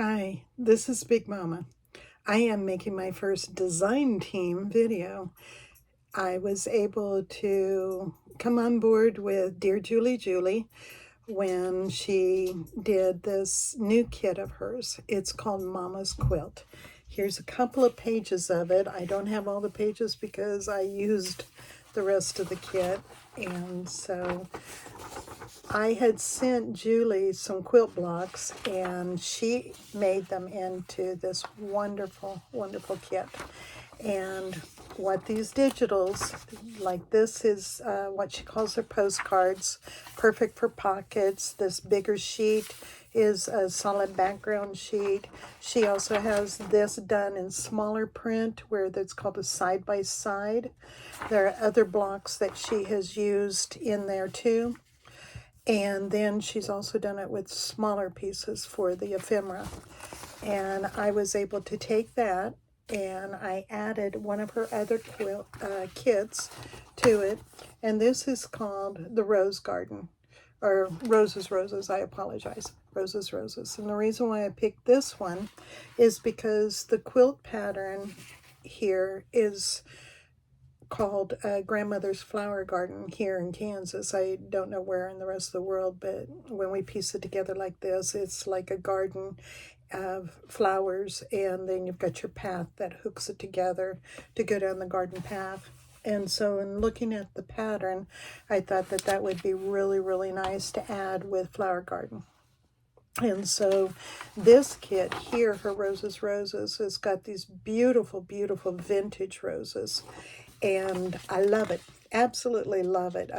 Hi, this is Big Mama. I am making my first design team video. I was able to come on board with Dear Julie when she did this new kit of hers. It's called Mama's Quilt. Here's a couple of pages of it. I don't have all the pages because I used the rest of the kit, and so I had sent Julie some quilt blocks and she made them into this wonderful, wonderful kit. And what these digitals, like this is what she calls her postcards, perfect for pockets. This bigger sheet is a solid background sheet. She also has this done in smaller print where that's called a side by side. There are other blocks that she has used in there too. And then she's also done it with smaller pieces for the ephemera. And I was able to take that and I added one of her other quilt kits to it. And this is called the Rose Garden, or Roses, I apologize. Roses. And the reason why I picked this one is because the quilt pattern here is called Grandmother's Flower Garden here in Kansas. I don't know where in the rest of the world, but when we piece it together like this, it's like a garden of flowers, and then you've got your path that hooks it together to go down the garden path. And so in looking at the pattern, I thought that that would be really, really nice to add with Flower Garden. And so this kit here, her Roses, has got these beautiful, beautiful vintage roses. And I love it, absolutely love it.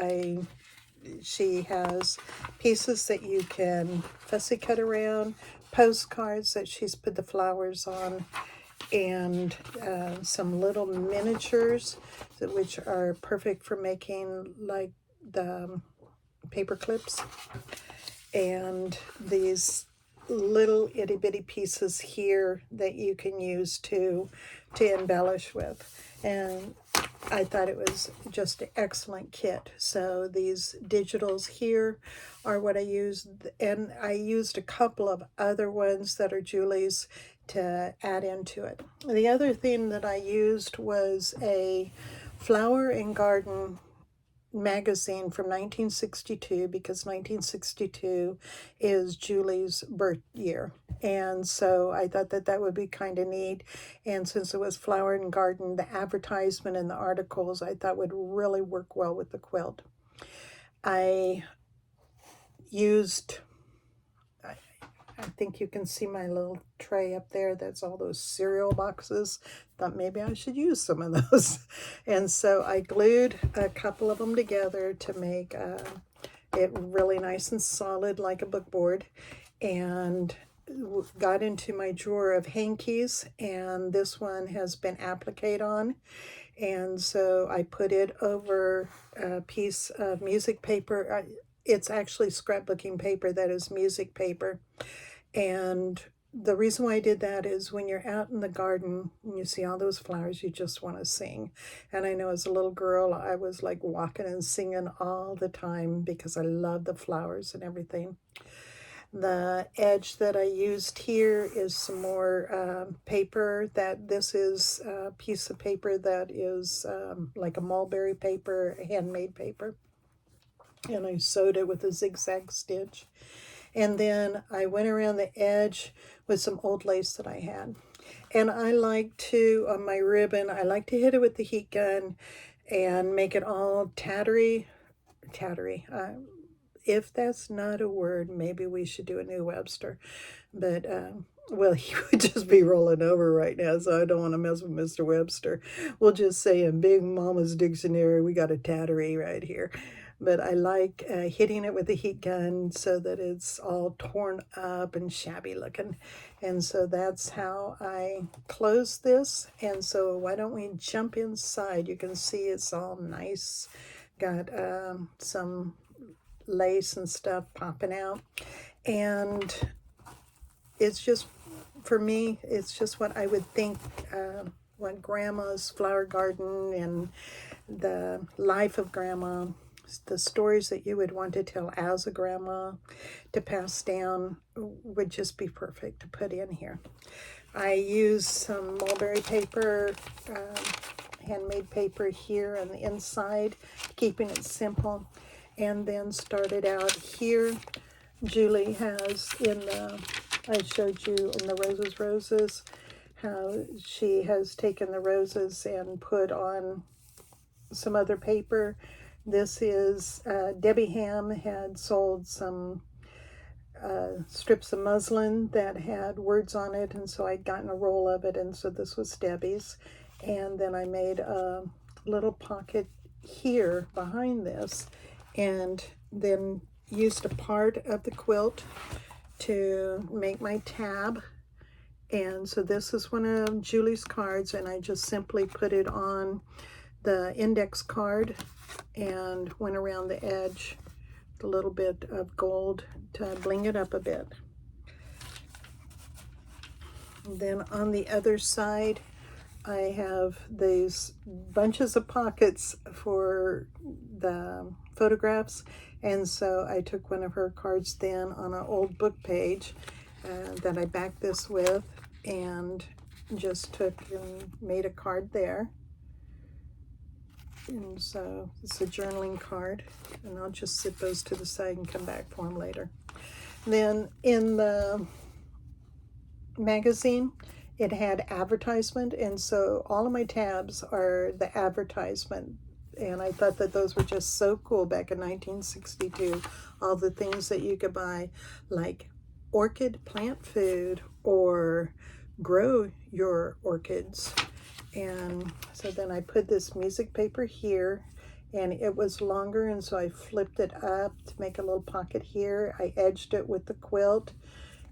She has pieces that you can fussy cut around, postcards that she's put the flowers on, and some little miniatures which are perfect for making like the paper clips, and these little itty bitty pieces here that you can use to embellish with. And I thought it was just an excellent kit. So these digitals here are what I used, and I used a couple of other ones that are Julie's to add into it. The other thing that I used was a Flower and Garden magazine from 1962, because 1962 is Julie's birth year. And so I thought that that would be kind of neat. And since it was Flower and Garden, the advertisement and the articles I thought would really work well with the quilt. I used, I think you can see my little tray up there. That's all those cereal boxes. Thought maybe I should use some of those. And so I glued a couple of them together to make it really nice and solid like a bookboard. And got into my drawer of hankies, and this one has been appliqued on. And so I put it over a piece of music paper. It's actually scrapbooking paper that is music paper. And the reason why I did that is when you're out in the garden and you see all those flowers, you just want to sing. And I know as a little girl, I was like walking and singing all the time because I love the flowers and everything. The edge that I used here is some more paper. This is a piece of paper that is like a mulberry paper, handmade paper. And I sewed it with a zigzag stitch. And then I went around the edge with some old lace that I had. And I like to, on my ribbon, I like to hit it with the heat gun and make it all tattery. If that's not a word, maybe we should do a new Webster. But, well, he would just be rolling over right now, so I don't want to mess with Mr. Webster. We'll just say in Big Mama's dictionary, we got a tattery right here. But I like hitting it with a heat gun so that it's all torn up and shabby looking. And so that's how I close this. And so why don't we jump inside? You can see it's all nice. Got some lace and stuff popping out. And it's just, for me, it's just what I would think when Grandma's flower garden and the life of Grandma the stories that you would want to tell as a grandma to pass down would just be perfect to put in here. I used some mulberry paper, handmade paper here on the inside, keeping it simple, and then started out here. Julie has I showed you in the roses, how she has taken the roses and put on some other paper. This is, Debbie Ham had sold some strips of muslin that had words on it, and so I'd gotten a roll of it, and so this was Debbie's. And then I made a little pocket here behind this, and then used a part of the quilt to make my tab. And so this is one of Julie's cards, and I just simply put it on the index card and went around the edge with a little bit of gold to bling it up a bit. And then on the other side, I have these bunches of pockets for the photographs, and so I took one of her cards then on an old book page that I backed this with, and just took and made a card there. And so it's a journaling card, and I'll just sit those to the side and come back for them later. Then in the magazine, it had advertisement, and so all of my tabs are the advertisement. And I thought that those were just so cool back in 1962. All the things that you could buy, like orchid plant food or grow your orchids. And so then I put this music paper here, and it was longer, and so I flipped it up to make a little pocket here. I edged it with the quilt,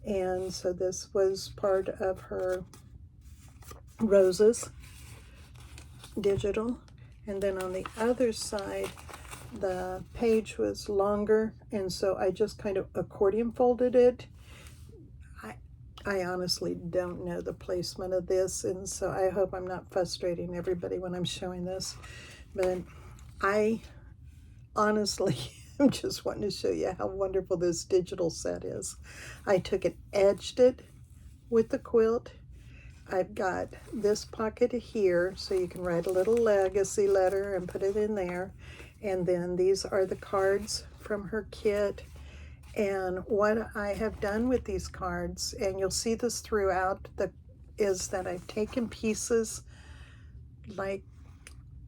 and so this was part of her roses digital. And then on the other side, the page was longer, and so I just kind of accordion folded it. I honestly don't know the placement of this, and so I hope I'm not frustrating everybody when I'm showing this, but I honestly am just wanting to show you how wonderful this digital set is. I took it, edged it with the quilt. I've got this pocket here, so you can write a little legacy letter and put it in there. And then these are the cards from her kit. And what I have done with these cards, and you'll see this throughout, is that I've taken pieces, like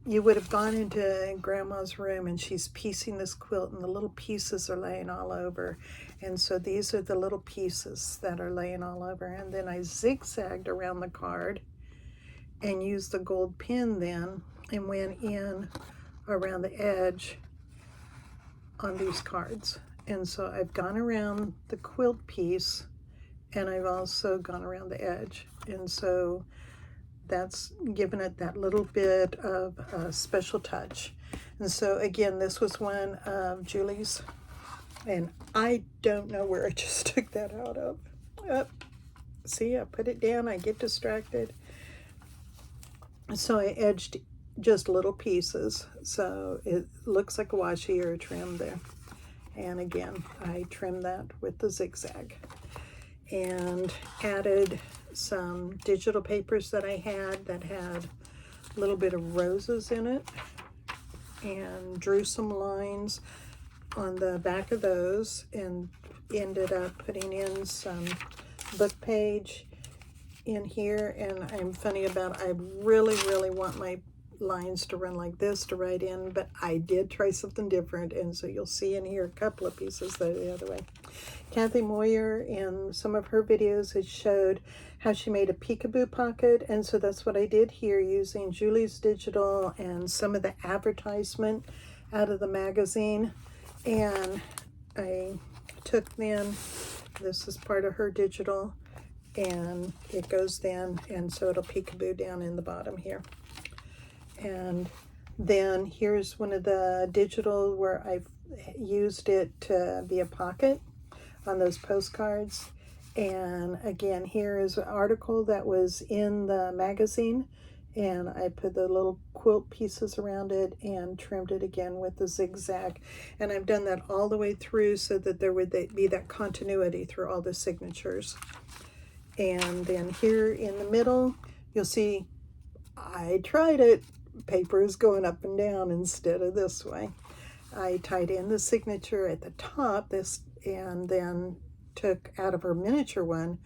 you would have gone into Grandma's room and she's piecing this quilt and the little pieces are laying all over. And so these are the little pieces that are laying all over. And then I zigzagged around the card and used the gold pin then and went in around the edge on these cards. And so I've gone around the quilt piece, and I've also gone around the edge. And so that's given it that little bit of a special touch. And so again, this was one of Julie's, and I don't know where I just took that out of. See, I put it down, I get distracted. So I edged just little pieces, so it looks like a washi or a trim there. And again, I trimmed that with the zigzag and added some digital papers that I had that had a little bit of roses in it, and drew some lines on the back of those, and ended up putting in some book page in here. And I'm funny about, I really want my lines to run like this to write in, but I did try something different, and so you'll see in here a couple of pieces that are the other way. Kathy Moyer, in some of her videos, has showed how she made a peekaboo pocket, and so that's what I did here, using Julie's digital and some of the advertisement out of the magazine. And I took then, this is part of her digital, and it goes then, and so it'll peekaboo down in the bottom here. And then here's one of the digital where I've used it to be a pocket on those postcards. And again, here is an article that was in the magazine, and I put the little quilt pieces around it and trimmed it again with the zigzag. And I've done that all the way through so that there would be that continuity through all the signatures. And then here in the middle, you'll see I tried it. Paper is going up and down instead of this way. I tied in the signature at the top, and then took out of her miniature one,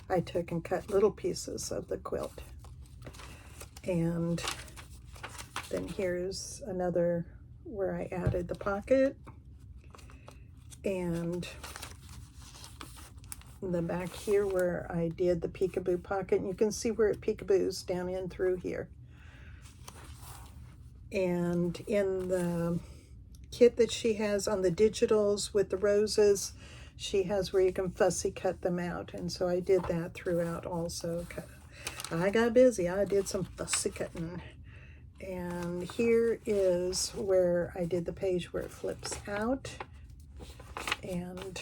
I took and cut little pieces of the quilt. And then here's another where I added the pocket, and the back here where I did the peekaboo pocket, and you can see where it peekaboos down in through here. And in the kit that she has on the digitals with the roses, she has where you can fussy cut them out, and so I did that throughout also. I got busy. I did some fussy cutting. And here is where I did the page where it flips out. And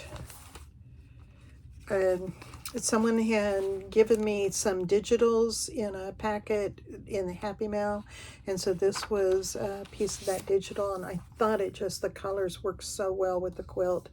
someone had given me some digitals in a packet in the Happy Mail, and so this was a piece of that digital, and I thought the colors worked so well with the quilt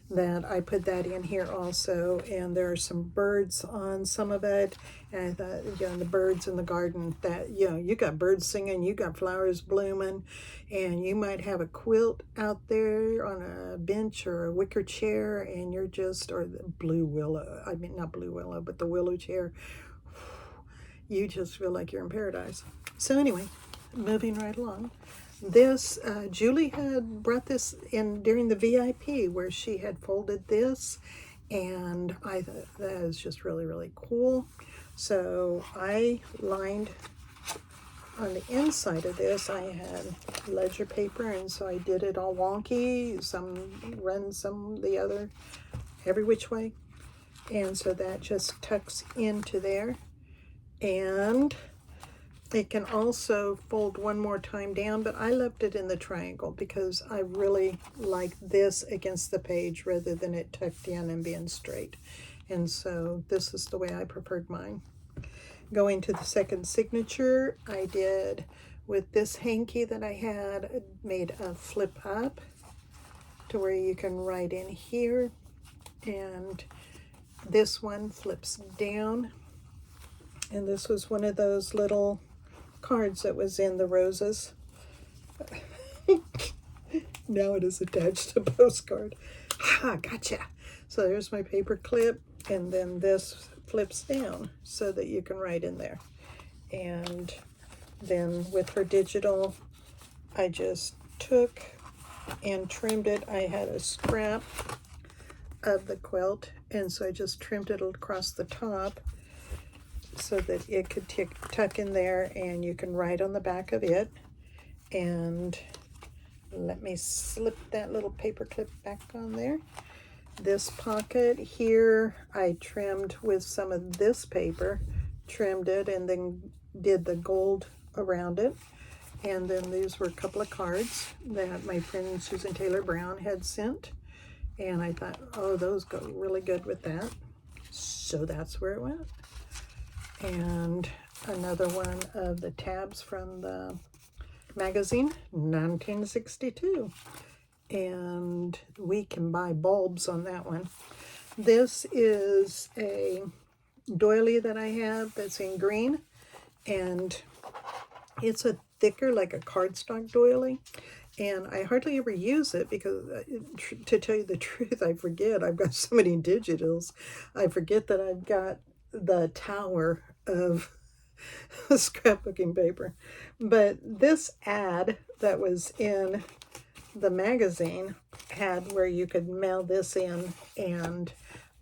that I put that in here also. And there are some birds on some of it, and I thought, the birds in the garden, that, you got birds singing, you got flowers blooming, and you might have a quilt out there on a bench or a wicker chair, and you're just, or the blue willow, I mean, not blue willow, but the willow chair. You just feel like you're in paradise. So anyway, moving right along. This, Julie had brought this in during the VIP where she had folded this, and I thought that is just really, really cool. So I lined on the inside of this, I had ledger paper, and so I did it all wonky, some run, some the other, every which way. And so that just tucks into there. And it can also fold one more time down, but I left it in the triangle because I really like this against the page rather than it tucked in and being straight. And so this is the way I preferred mine. Going to the second signature, I did with this hanky that I had made a flip up to where you can write in here, and this one flips down, and this was one of those little cards that was in the roses. Now it is attached to a postcard. Ha, gotcha. So there's my paper clip, and then this flips down so that you can write in there. And then with her digital, I just took and trimmed it. I had a scrap of the quilt, and so I just trimmed it across the top so that it could tuck in there, and you can write on the back of it. And let me slip that little paper clip back on there. This pocket here, I trimmed with some of this paper, trimmed it, and then did the gold around it. And then these were a couple of cards that my friend Susan Taylor Brown had sent, and I thought, oh, those go really good with that. So that's where it went. And another one of the tabs from the magazine, 1962. And we can buy bulbs on that one. This is a doily that I have that's in green, and it's a thicker, like a cardstock doily, and I hardly ever use it because, to tell you the truth, I forget. I've got so many digitals, I forget that I've got the tower of scrapbooking paper. But this ad that was in the magazine had where you could mail this in, and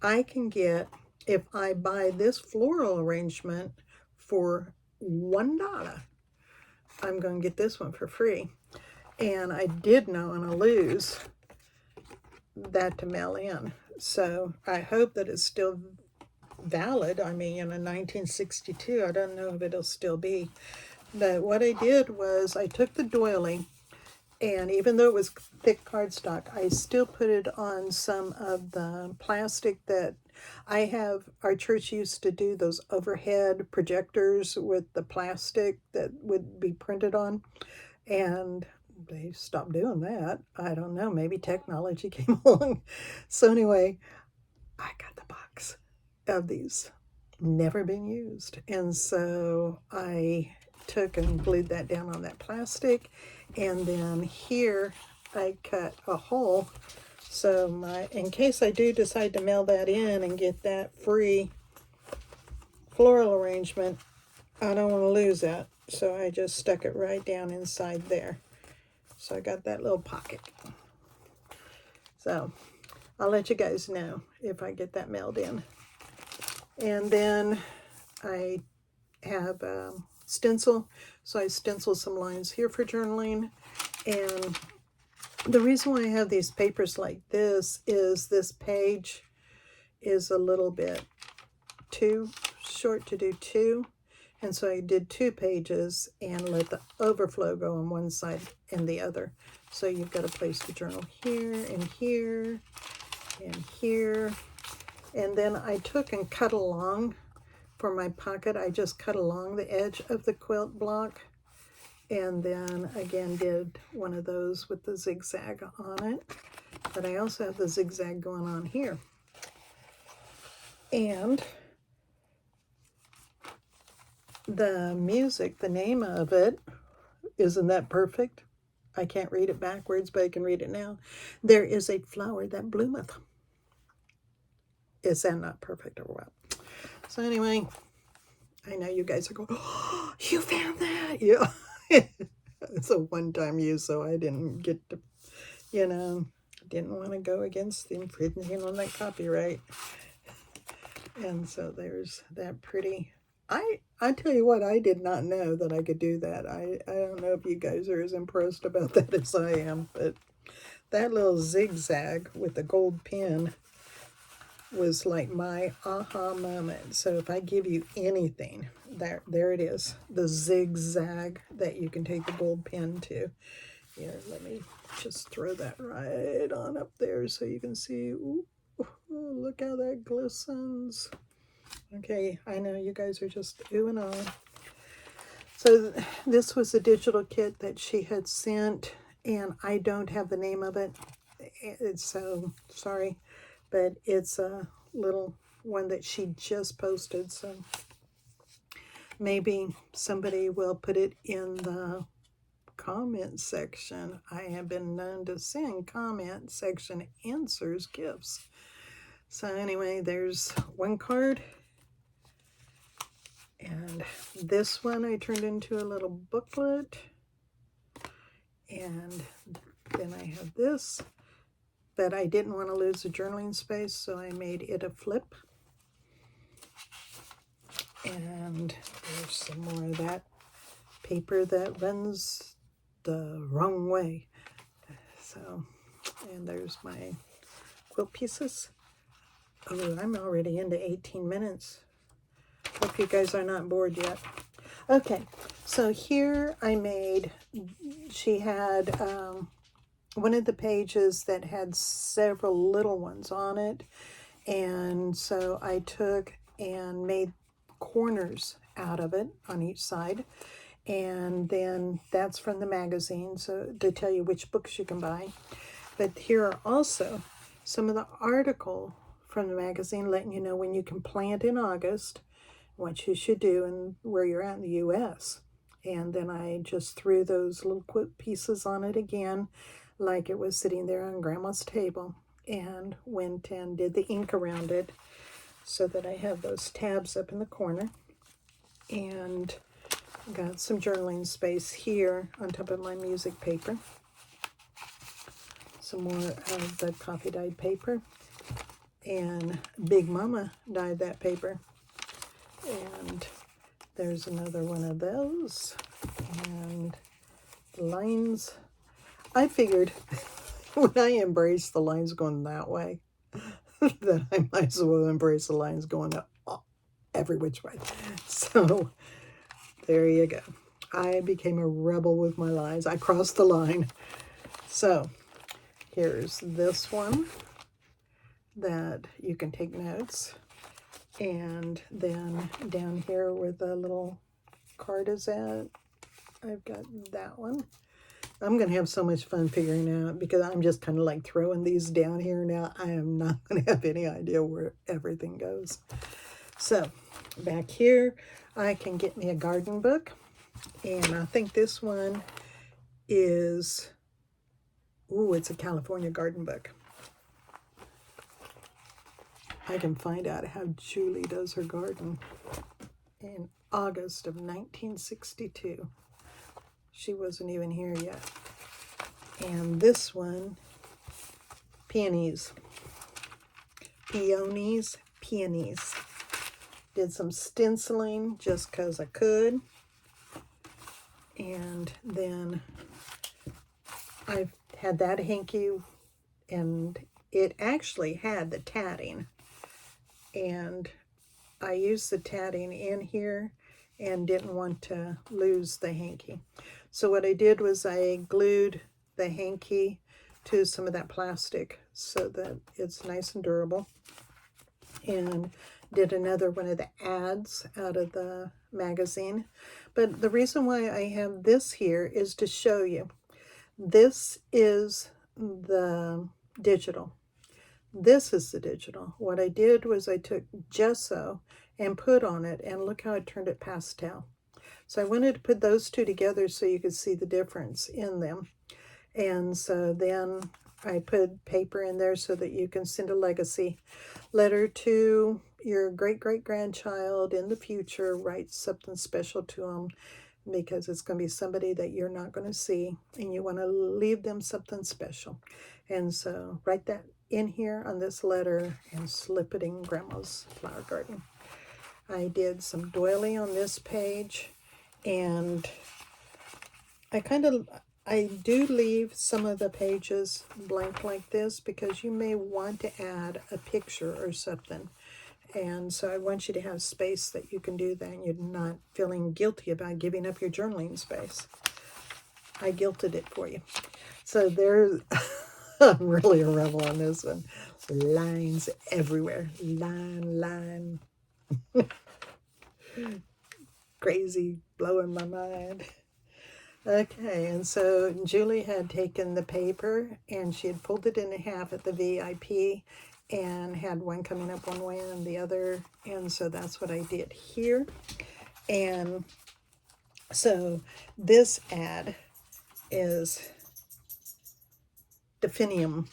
I can get, if I buy this floral arrangement for $1, I'm going to get this one for free. And I did know on a lose that to mail in. So I hope that it's still valid. I mean, in 1962, I don't know if it'll still be. But what I did was I took the doily, and even though it was thick cardstock, I still put it on some of the plastic that Our church used to do those overhead projectors with the plastic that would be printed on, and they stopped doing that. I don't know, maybe technology came along. So anyway, I got the box of these, never been used. And so I took and glued that down on that plastic, and then here I cut a hole. So in case I do decide to mail that in and get that free floral arrangement, I don't want to lose that. So I just stuck it right down inside there. So I got that little pocket. So I'll let you guys know if I get that mailed in. And then I have stencil. So I stencil some lines here for journaling. And the reason why I have these papers like this is this page is a little bit too short to do two. And so I did 2 pages and let the overflow go on one side and the other. So you've got a place to journal here and here and here. And then I took and cut along for my pocket. I just cut along the edge of the quilt block. And then again did one of those with the zigzag on it. But I also have the zigzag going on here. And the music, the name of it, isn't that perfect? I can't read it backwards, but I can read it now. There is a flower that bloometh. Is that not perfect or what? So anyway, I know you guys are going, oh, you found that? Yeah. It's a one-time use, so I didn't get to, didn't want to go against the infringing on that copyright. And so there's that pretty. I tell you what, I did not know that I could do that. I don't know if you guys are as impressed about that as I am, but that little zigzag with the gold pin was like my aha moment. So if I give you anything, there it is, the zigzag that you can take the gold pin to. Here, let me just throw that right on up there so you can see. Ooh, look how that glistens. Okay, I know you guys are just ooh and ah. So this was a digital kit that she had sent, and I don't have the name of it. It's so sorry, but it's a little one that she just posted. So maybe somebody will put it in the comment section. I have been known to send comment section answers gifts. So anyway, there's one card. And this one I turned into a little booklet. And then I have this, but I didn't want to lose the journaling space, so I made it a flip. And there's some more of that paper that runs the wrong way. So, and there's my quilt pieces. Oh, I'm already into 18 minutes. Hope you guys are not bored yet. Okay, so here I made, she had one of the pages that had several little ones on it. And so I took and made corners out of it on each side. And then that's from the magazine, so to tell you which books you can buy. But here are also some of the article from the magazine letting you know when you can plant in August, what you should do and where you're at in the U.S. And then I just threw those little quilt pieces on it again, like it was sitting there on Grandma's table, and went and did the ink around it so that I have those tabs up in the corner. And got some journaling space here on top of my music paper. Some more of the coffee dyed paper. And Big Mama dyed that paper. And there's another one of those. And the lines. I figured when I embrace the lines going that way, that I might as well embrace the lines going every which way. So there you go. I became a rebel with my lines. I crossed the line. So here's this one. that you can take notes. And then down here where the little card is at, I've got that one. I'm going to have so much fun figuring out, because I'm just kind of like throwing these down here now. I am not going to have any idea where everything goes. So back here, I can get me a garden book. And I think this one is, ooh, it's a California garden book. I can find out how Julie does her garden. In August of 1962. She wasn't even here yet. And this one, peonies. Peonies, peonies. Did some stenciling just because I could. And then I've had that hanky, and it actually had the tatting. And I used the tatting in here and didn't want to lose the hanky. So what I did was I glued the hanky to some of that plastic so that it's nice and durable. And did another one of the ads out of the magazine. But the reason why I have this here is to show you. This is the digital. This is the digital. What I did was I took gesso and put on it, and look how I turned it pastel. So I wanted to put those two together so you could see the difference in them. And so then I put paper in there so that you can send a legacy letter to your great-great-grandchild in the future. Write something special to them, because it's going to be somebody that you're not going to see, and you want to leave them something special. And so write that in here on this letter and slip it in Grandma's flower garden. I did some doily on this page, and I do leave some of the pages blank like this, because you may want to add a picture or something. And so I want you to have space that you can do that, and you're not feeling guilty about giving up your journaling space. I guilted it for you. So there's, I'm really a rebel on this one. Lines everywhere. Line. Crazy, blowing my mind. Okay, and so Julie had taken the paper and she had pulled it in half at the VIP and had one coming up one way and the other. And so that's what I did here. And so this ad is definium.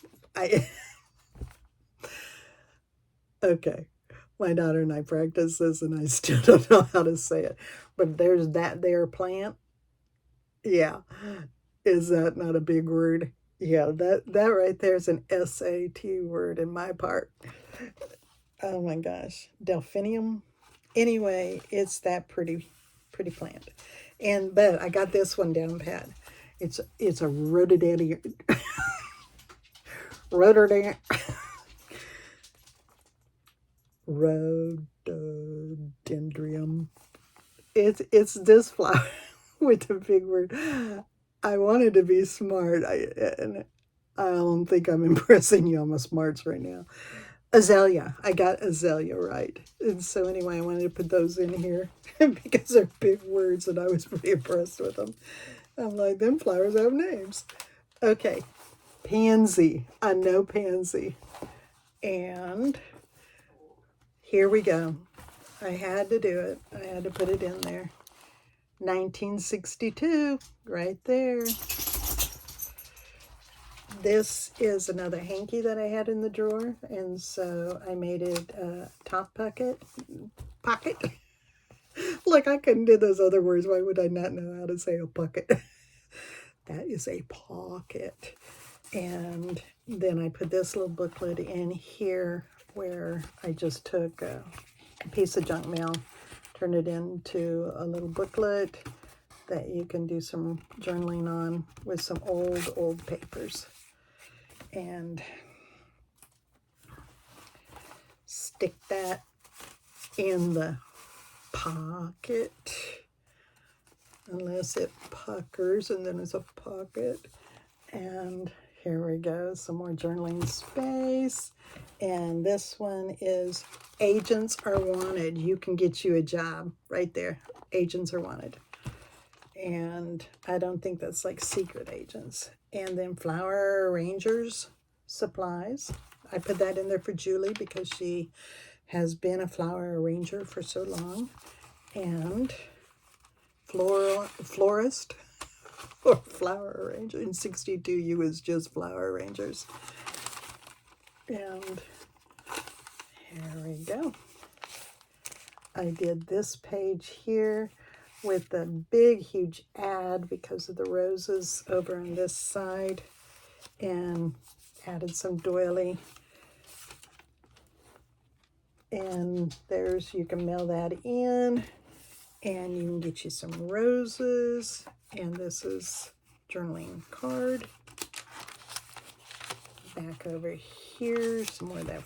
Okay, my daughter and I practiced this and I still don't know how to say it. But there's that there plant. Yeah. Is that not a big word? Yeah, that right there is an SAT word in my part. Oh my gosh. Delphinium. Anyway, it's that pretty plant. But I got this one down pat. It's a rhododendron. Rhododendron. It's this flower with a big word. I wanted to be smart. And I don't think I'm impressing you on my smarts right now. Azalea. I got azalea right. And so anyway, I wanted to put those in here because they're big words, and I was pretty impressed with them. I'm like, them flowers have names. Okay. Pansy. I know pansy. And here we go. I had to do it. I had to put it in there. 1962, right there. This is another hanky that I had in the drawer, and so I made it a top pocket. Like, I couldn't do those other words. Why would I not know how to say a pocket? That is a pocket. And then I put this little booklet in here where I just took a piece of junk mail, turned it into a little booklet that you can do some journaling on with some old papers. And stick that in the pocket, unless it puckers and then it's a pocket. And Here we go, some more journaling space. And this one is Agents Are Wanted. You can get you a job right there. Agents are wanted. And I don't think that's like secret agents. And then Flower Arrangers Supplies. I put that in there for Julie because she has been a flower arranger for so long. And Florist or Flower Arranger. In 62, you was just Flower Arrangers. And here we go. I did this page here with the big, huge ad because of the roses over on this side, and added some doily. And there's, you can mail that in, and you can get you some roses. And this is journaling card. Back over here, some more of that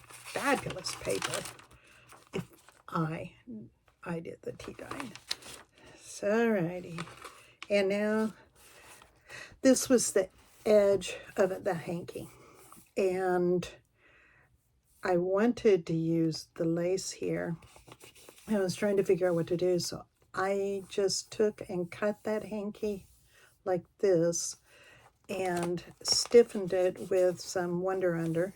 fabulous paper. If I did the tea dye. So, alrighty. And now, this was the edge of it, the hanky. And I wanted to use the lace here. I was trying to figure out what to do, so I just took and cut that hanky like this and stiffened it with some Wonder Under.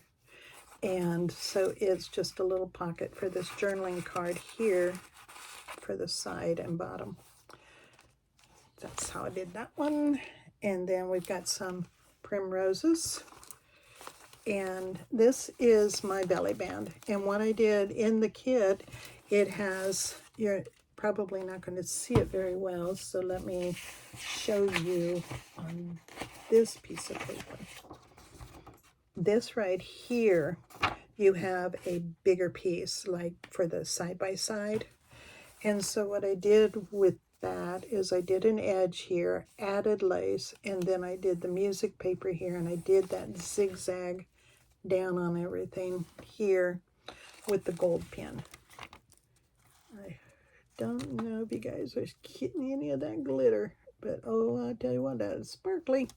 And so it's just a little pocket for this journaling card here for the side and bottom. That's how I did that one. And then we've got some primroses. And this is my belly band. And what I did in the kit, it has, you're probably not going to see it very well, so let me show you on this piece of paper. This right here, you have a bigger piece, like for the side-by-side. And so what I did with that is I did an edge here, added lace, and then I did the music paper here, and I did that zigzag down on everything here with the gold pin. I don't know if you guys are getting any of that glitter, but oh, I'll tell you what, that is sparkly.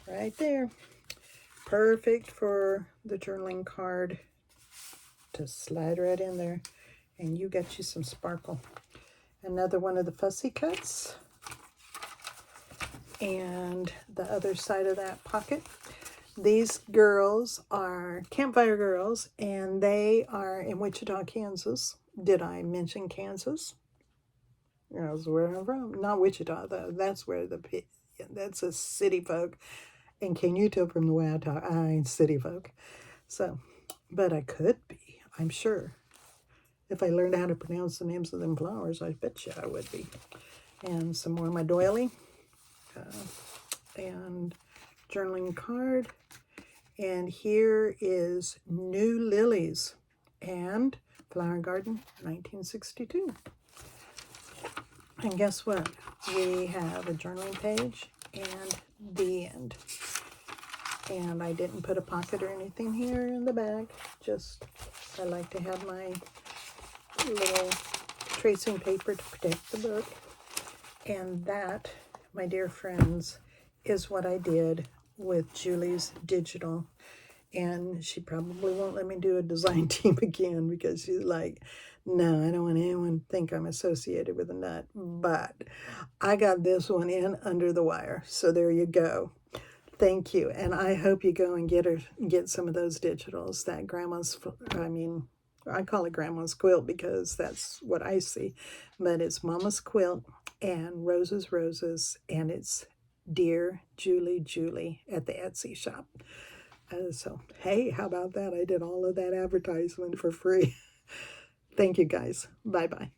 Right there. Perfect for the journaling card to slide right in there. And you got you some sparkle. Another one of the fussy cuts. And the other side of that pocket. These girls are Campfire Girls, and they are in Wichita, Kansas. Did I mention Kansas? That's where I'm from. Not Wichita, though. That's where that's a city folk. And can you tell from the way I talk, I ain't city folk. So, but I could be, I'm sure. If I learned how to pronounce the names of them flowers, I bet you I would be. And some more of my doily. And journaling card. And here is New Lilies and Flower Garden 1962. And guess what? We have a journaling page and the end. And I didn't put a pocket or anything here in the back. Just, I like to have my little tracing paper to protect the book. And that, my dear friends, is what I did with Julie's digital. And she probably won't let me do a design team again because she's like, no, I don't want anyone to think I'm associated with a nut. But I got this one in under the wire. So there you go. Thank you. And I hope you go and get some of those digitals. That grandma's, I call it Grandma's Quilt because that's what I see. But it's Mama's Quilt and Roses, Roses. And it's Dear Julie, Julie at the Etsy shop. So, hey, how about that? I did all of that advertisement for free. Thank you, guys. Bye-bye.